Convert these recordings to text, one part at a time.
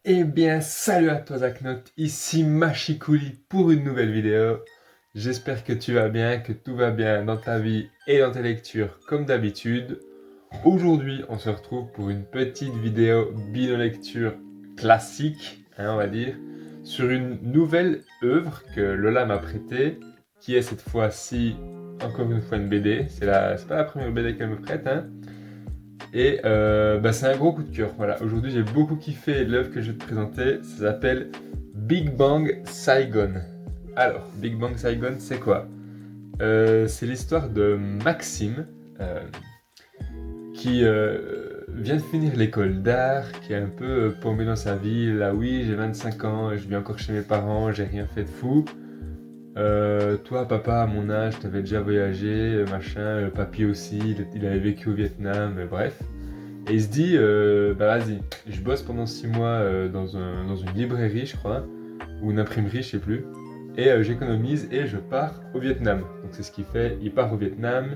Eh bien, salut à toi Zaknot, ici Machikouli pour une nouvelle vidéo. J'espère que tu vas bien, que tout va bien dans ta vie et dans tes lectures comme d'habitude. Aujourd'hui, on se retrouve pour une petite vidéo bino-lecture classique, on va dire, sur une nouvelle œuvre que Lola m'a prêtée, qui est cette fois-ci, encore une fois, une BD. C'est pas la première BD qu'elle me prête, hein. Et c'est un gros coup de cœur. Voilà. Aujourd'hui, j'ai beaucoup kiffé l'œuvre que je vais te présenter. Ça s'appelle Big Bang Saigon. Alors, Big Bang Saigon, c'est quoi? C'est l'histoire de Maxime qui vient de finir l'école d'art, qui est un peu paumé dans sa vie. Là, oui, j'ai 25 ans, je vis encore chez mes parents, j'ai rien fait de fou. Toi, papa, à mon âge, t'avais déjà voyagé, machin, papy aussi, il avait vécu au Vietnam, bref. Et il se dit, bah vas-y, je bosse pendant 6 mois dans une librairie, je crois, ou une imprimerie, je sais plus. Et j'économise et je pars au Vietnam. Donc c'est ce qu'il fait, il part au Vietnam,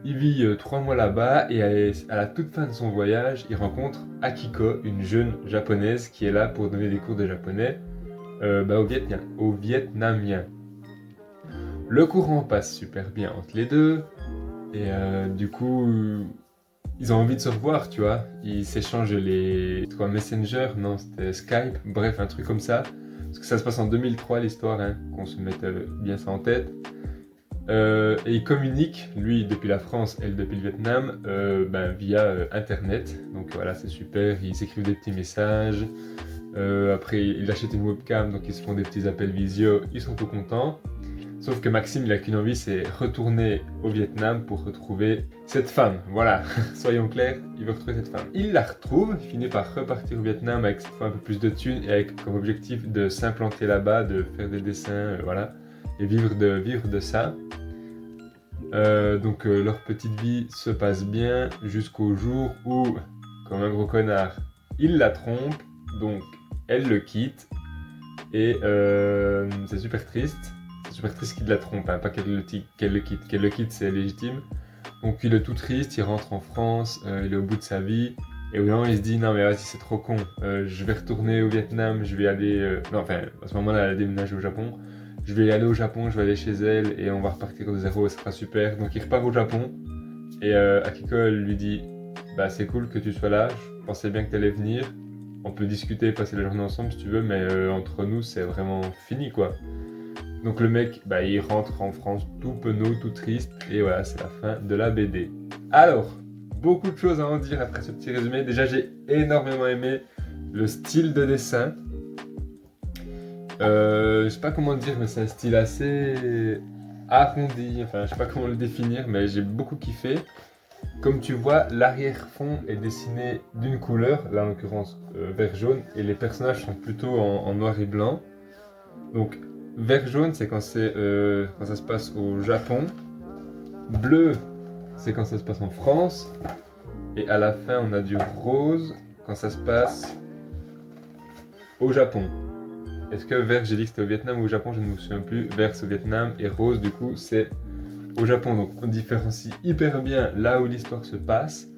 il vit 3 mois là-bas et à la toute fin de son voyage, il rencontre Akiko, une jeune japonaise qui est là pour donner des cours de japonais au vietnamien. Le courant passe super bien entre les deux et du coup ils ont envie de se revoir, tu vois. Ils s'échangent les trois Messenger, non, c'était Skype, bref, un truc comme ça. Parce que ça se passe en 2003 l'histoire, hein, qu'on se mette bien ça en tête. Et ils communiquent, lui depuis la France, elle depuis le Vietnam, via Internet. Donc voilà, c'est super, ils s'écrivent des petits messages. Après, il achète une webcam, donc ils se font des petits appels visio, ils sont tout contents. Sauf que Maxime, il a qu'une envie, c'est retourner au Vietnam pour retrouver cette femme. Voilà, soyons clairs, il veut retrouver cette femme. Il la retrouve, il finit par repartir au Vietnam avec cette fois un peu plus de thunes et avec comme objectif de s'implanter là-bas, de faire des dessins, voilà, et vivre de ça. Leur petite vie se passe bien jusqu'au jour où, comme un gros connard, il la trompe, donc elle le quitte, et c'est super triste. C'est super triste qu'il la trompe, hein, pas qu'elle le quitte. Qu'elle le quitte, c'est légitime. Donc il est tout triste, il rentre en France, il est au bout de sa vie. Et au moment il se dit non mais vas-y c'est trop con, je vais retourner au Vietnam, je vais aller... Non enfin à ce moment-là elle a déménagé au Japon. Je vais aller au Japon, je vais aller chez elle et on va repartir de zéro, ça sera super. Donc il repart au Japon et Akiko elle lui dit bah c'est cool que tu sois là, je pensais bien que tu allais venir. On peut discuter, passer la journée ensemble si tu veux, mais entre nous c'est vraiment fini quoi. Donc le mec, il rentre en France tout penaud, tout triste, et voilà, c'est la fin de la BD. Alors, beaucoup de choses à en dire après ce petit résumé. Déjà, j'ai énormément aimé le style de dessin. Je sais pas comment dire, mais c'est un style assez arrondi, enfin, je sais pas comment le définir, mais j'ai beaucoup kiffé. Comme tu vois, l'arrière-fond est dessiné d'une couleur, là en l'occurrence vert jaune, et les personnages sont plutôt en noir et blanc. Donc vert jaune c'est quand quand ça se passe au Japon, bleu c'est quand ça se passe en France, et à la fin on a du rose quand ça se passe au Japon. Est-ce que vert j'ai dit que c'était au Vietnam ou au Japon, je ne me souviens plus. Vert c'est au Vietnam et rose du coup c'est au Japon. Donc on différencie hyper bien là où l'histoire se passe.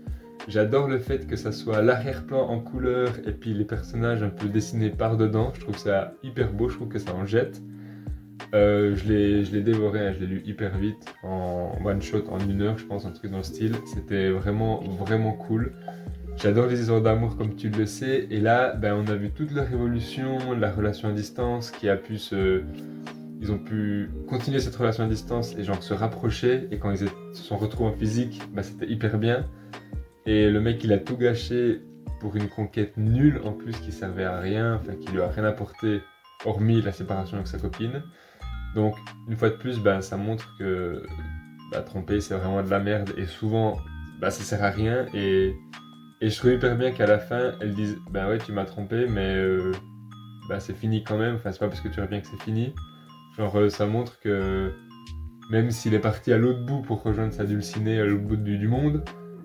J'adore le fait que ça soit l'arrière-plan en couleur et puis les personnages un peu dessinés par dedans. Je trouve ça hyper beau, je trouve que ça en jette. Je l'ai dévoré, hein, je l'ai lu hyper vite, en one shot, en 1 heure, je pense, un truc dans le style. C'était vraiment, vraiment cool. J'adore les histoires d'amour, comme tu le sais. Et là, on a vu toute leur évolution, la relation à distance qui a pu se... Ils ont pu continuer cette relation à distance et genre se rapprocher. Et quand ils se sont retrouvés en physique, c'était hyper bien. Et le mec, il a tout gâché pour une conquête nulle en plus qui servait à rien, enfin qui lui a rien apporté hormis la séparation avec sa copine. Donc, une fois de plus, ça montre que tromper, c'est vraiment de la merde et souvent, ça sert à rien. Et je trouve hyper bien qu'à la fin, elles disent ouais, tu m'as trompé, mais c'est fini quand même. Enfin, c'est pas parce que tu reviens que c'est fini. Genre, ça montre que même s'il est parti à l'autre bout pour rejoindre sa dulcinée à l'autre bout du monde,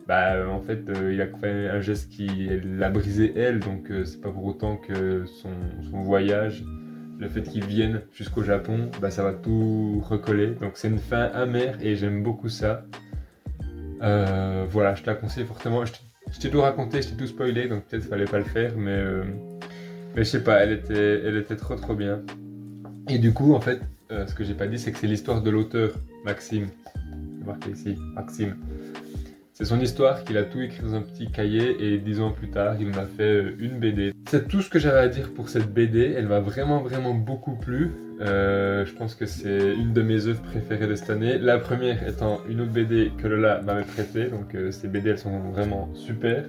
en fait, il a fait un geste qui l'a brisé elle, donc c'est pas pour autant que son voyage, le fait qu'il vienne jusqu'au Japon, ça va tout recoller. Donc c'est une fin amère et j'aime beaucoup ça. Voilà, je te la conseille fortement. Je t'ai tout raconté, je t'ai tout spoilé, donc peut-être fallait pas le faire, mais Mais je sais pas, elle était trop bien. Et du coup, en fait, ce que j'ai pas dit, c'est que c'est l'histoire de l'auteur, Maxime. C'est marqué ici, Maxime. C'est son histoire qu'il a tout écrit dans un petit cahier et 10 ans plus tard, il m'a fait une BD. C'est tout ce que j'avais à dire pour cette BD. Elle m'a vraiment beaucoup plu. Je pense que c'est une de mes œuvres préférées de cette année. La première étant une autre BD que Lola m'avait prêtée. Donc ces BD, elles sont vraiment super.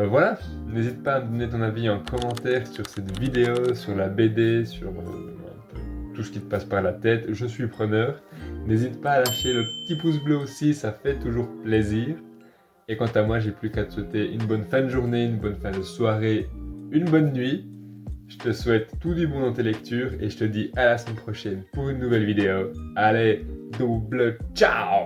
Voilà, n'hésite pas à me donner ton avis en commentaire sur cette vidéo, sur la BD, sur un peu tout ce qui te passe par la tête. Je suis preneur. N'hésite pas à lâcher le petit pouce bleu aussi, ça fait toujours plaisir. Et quant à moi, j'ai plus qu'à te souhaiter une bonne fin de journée, une bonne fin de soirée, une bonne nuit. Je te souhaite tout du bon dans tes lectures et je te dis à la semaine prochaine pour une nouvelle vidéo. Allez, double ciao!